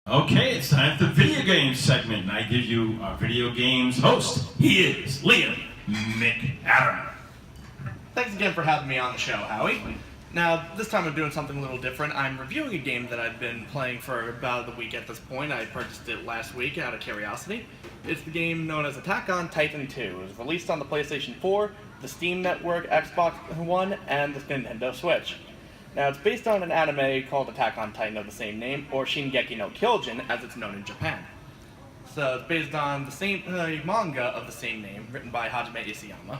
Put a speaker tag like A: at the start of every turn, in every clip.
A: Okay, it's time for the video games segment, and I give you our video games host. He is Liam McAdam.
B: Thanks again for having me on the show, Howie. Now, this time I'm doing something a little different. I'm reviewing a game that I've been playing for about a week at this point. I purchased it last week out of curiosity. It's the game known as Attack on Titan 2. It was released on the PlayStation 4, the Steam Network, Xbox One, and the Nintendo Switch. Now, it's based on an anime called Attack on Titan of the same name, or Shingeki no Kyojin, as it's known in Japan. So it's based on the same manga of the same name, written by Hajime Isayama,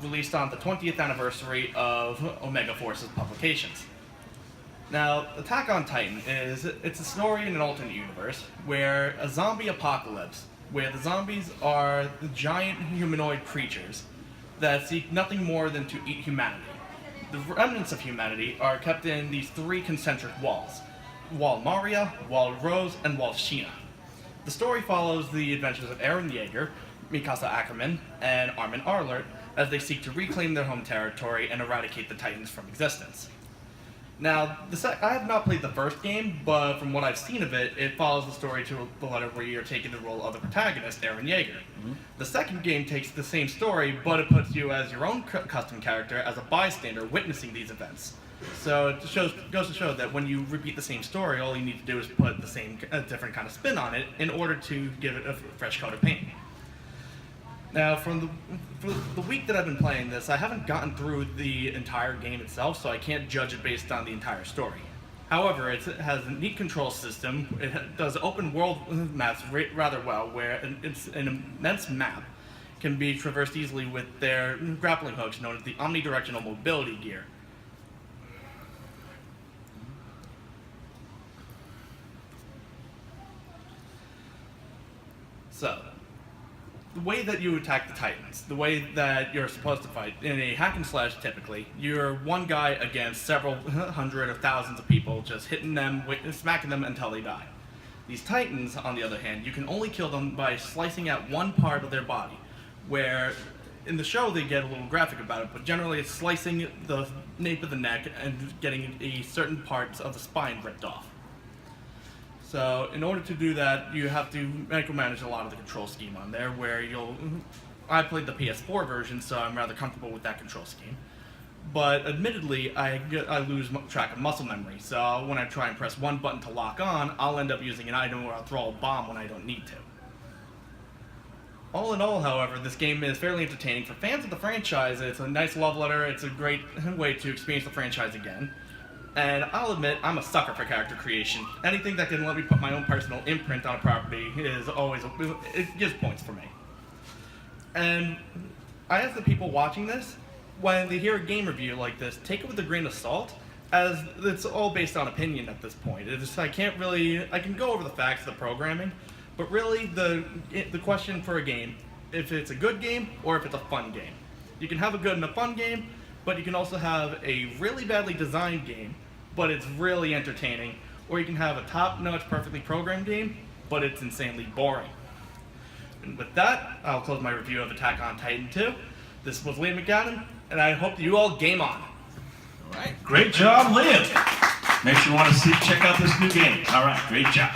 B: released on the 20th anniversary of Omega Force's publications. Now, Attack on Titan it's a story in an alternate universe where a zombie apocalypse, where the zombies are the giant humanoid creatures that seek nothing more than to eat humanity. The remnants of humanity are kept in these three concentric walls: Wall Maria, Wall Rose, and Wall Sheena. The story follows the adventures of Eren Yeager, Mikasa Ackerman, and Armin Arlert as they seek to reclaim their home territory and eradicate the Titans from existence. Now, I have not played the first game, but from what I've seen of it, it follows the story to the letter where you're taking the role of the protagonist, Eren Yeager. Mm-hmm. The second game takes the same story, but it puts you as your own custom character as a bystander witnessing these events. So it goes to show that when you repeat the same story, all you need to do is put a different kind of spin on it in order to give it a fresh coat of paint. Now, for the week that I've been playing this, I haven't gotten through the entire game itself, so I can't judge it based on the entire story. However, it has a neat control system. It does open world maps rather well, where it's an immense map can be traversed easily with their grappling hooks known as the omnidirectional mobility gear. So, the way that you attack the Titans, the way that you're supposed to fight, in a hack and slash typically, you're one guy against several hundred or thousands of people, just hitting them, smacking them until they die. These Titans, on the other hand, you can only kill them by slicing at one part of their body, where in the show they get a little graphic about it, but generally it's slicing the nape of the neck and getting certain parts of the spine ripped off. So in order to do that, you have to micromanage a lot of the control scheme on there, where I played the PS4 version, so I'm rather comfortable with that control scheme. But admittedly, I lose track of muscle memory, so when I try and press one button to lock on, I'll end up using an item or I'll throw a bomb when I don't need to. All in all, however, this game is fairly entertaining. For fans of the franchise, it's a nice love letter, it's a great way to experience the franchise again. And I'll admit, I'm a sucker for character creation. Anything that can let me put my own personal imprint on a property is always, it gives points for me. And I ask the people watching this, when they hear a game review like this, take it with a grain of salt, as it's all based on opinion at this point. I can go over the facts of the programming, but really the question for a game, if it's a good game or if it's a fun game. You can have a good and a fun game, but you can also have a really badly designed game, but it's really entertaining, or you can have a top-notch, perfectly programmed game, but it's insanely boring. And with that, I'll close my review of Attack on Titan 2. This was Liam McAdam, and I hope you all game on.
A: All right, great job, Liam. Makes you want to check out this new game. All right, great job.